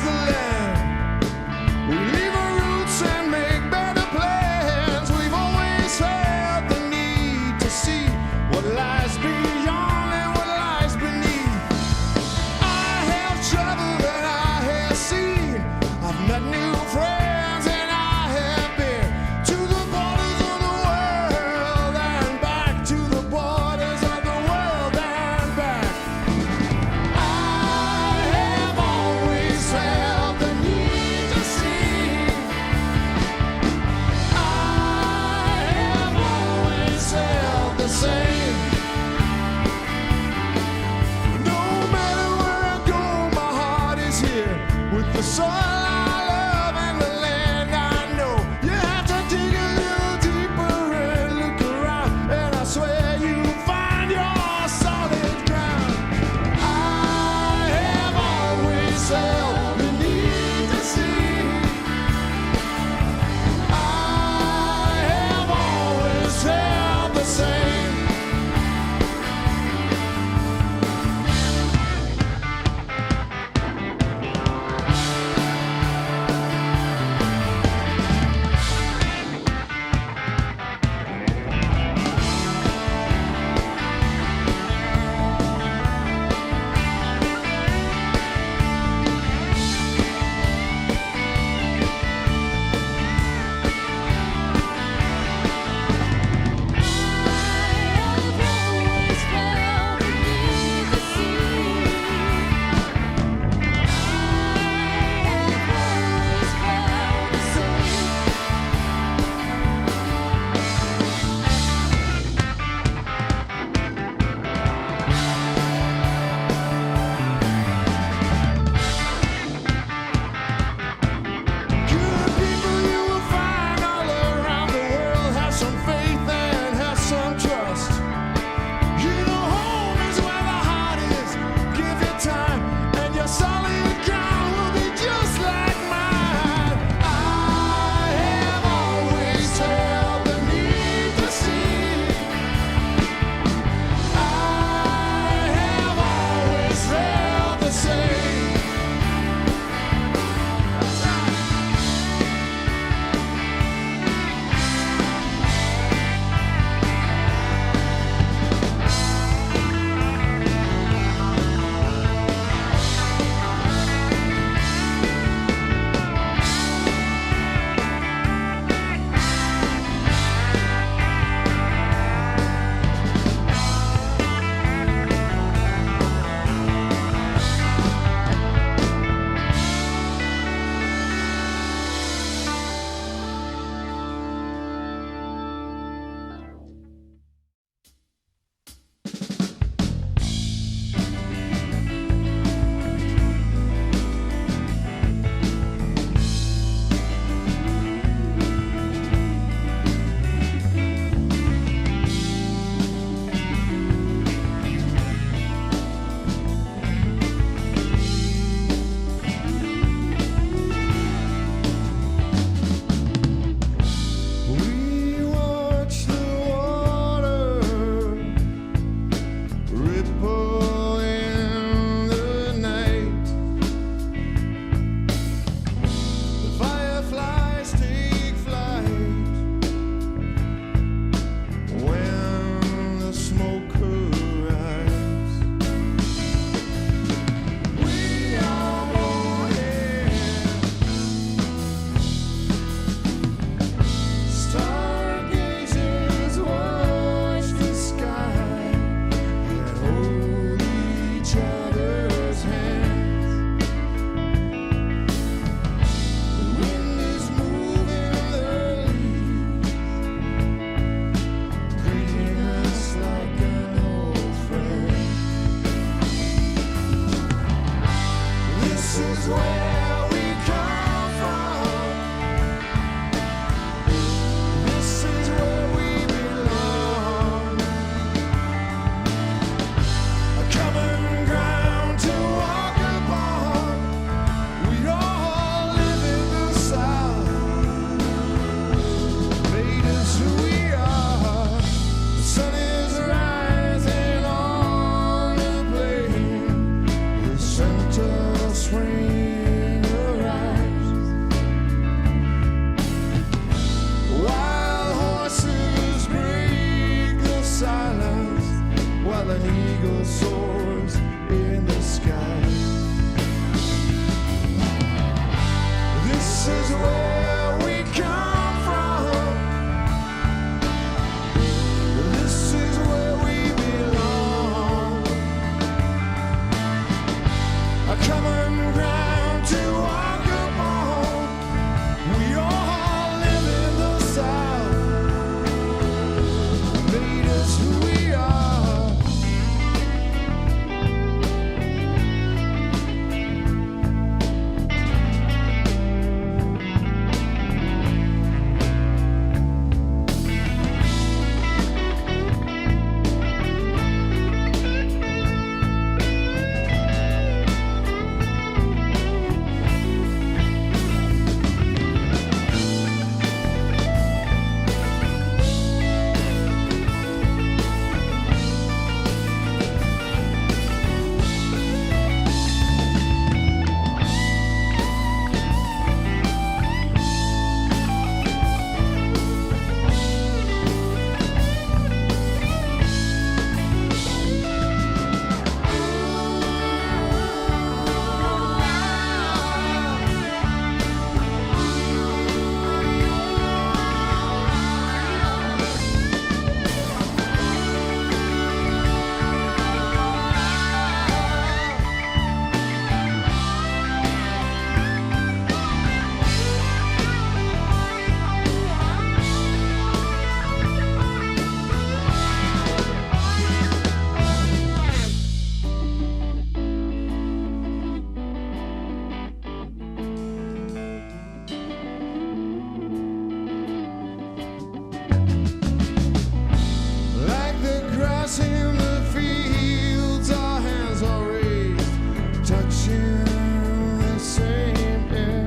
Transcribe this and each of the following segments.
the land. We leave our roots and make better plans. We've always felt the need to see what lies beyond and what lies beneath. I have traveled and I have seen. I've met new friends and I have been to the borders of the world and back, to the borders of the world and back. I have always felt the need to see. I have always felt the same. No matter where I go, my heart is here with the soil I love and the land I know. You have to dig a little deeper and look around, and I swear you'll find your solid ground. I have always felt the need to see. I have always felt the same. Good people you will find all around the world have some faith and have some trust. You know home is where the heart is. Give it time and your solid ground will be just like mine. I have always felt the need to see. I have always felt the same. We watch the water ripple in the night. The fireflies take flight when the smoke arrives. We are mourning. Stargazers watch the sky and hold each other's hands. The wind is moving the leaves, greeting us like an old friend. This is where we come from. This is where we belong. A common ground to walk upon. We all live in the South. Made us who we are. The sun is rising on the plain. The center swing a common ground to walk upon. We all live in the South, made us who we are. In the fields, our hands are raised, touching the same air.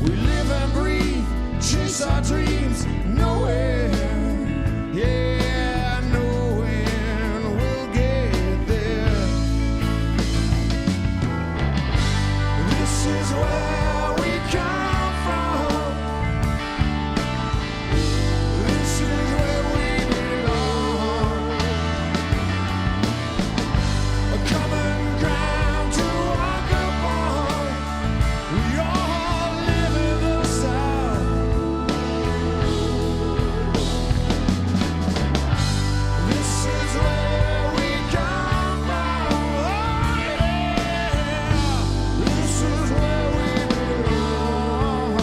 We live and breathe, chase our dreams, nowhere, yeah, knowing we'll get there. This is where we come from. This is where we common ground to walk upon. We all live in the South. This is where we come from. Oh yeah, this is where we belong.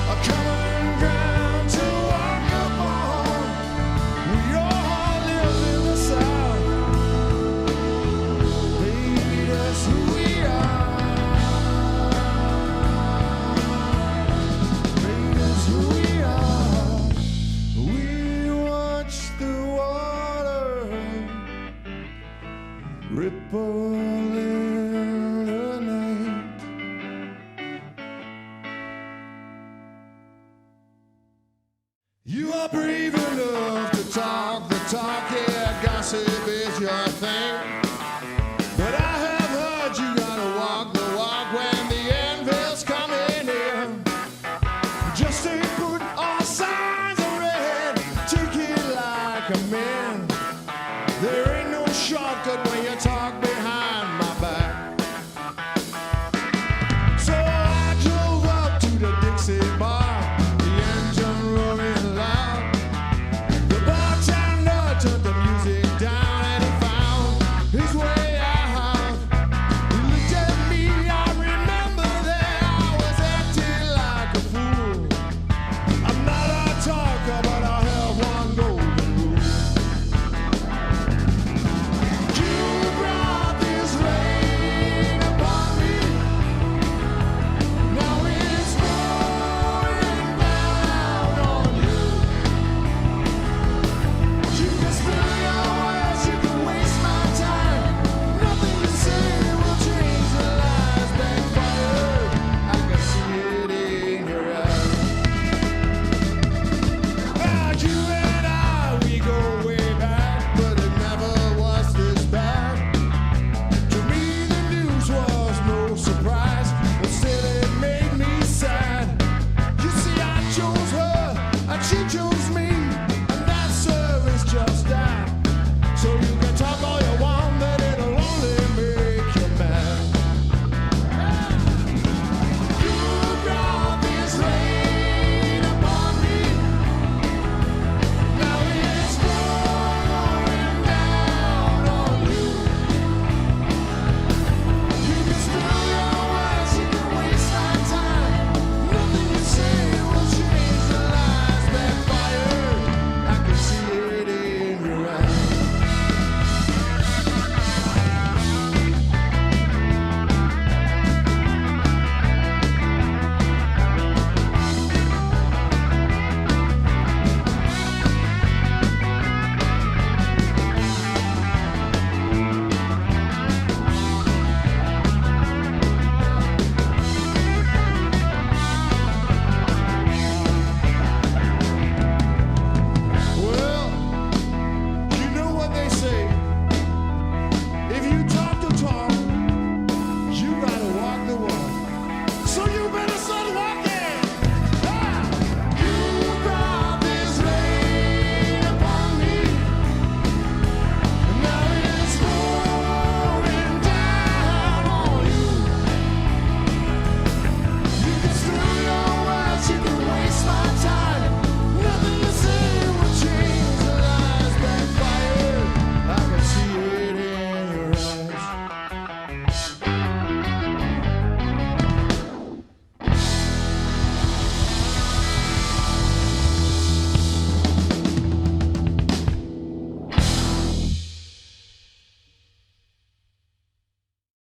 A common ground to walk upon. We all live in the South. Who we are, made us who we are. We watch the water ripple in the night. You are brave enough to talk the talk, yeah, gossip is your thing. But I have heard you gotta walk the walk when the anvil's coming in. Just stay put, all signs are red, take it like a man. There ain't no shortcut when you talk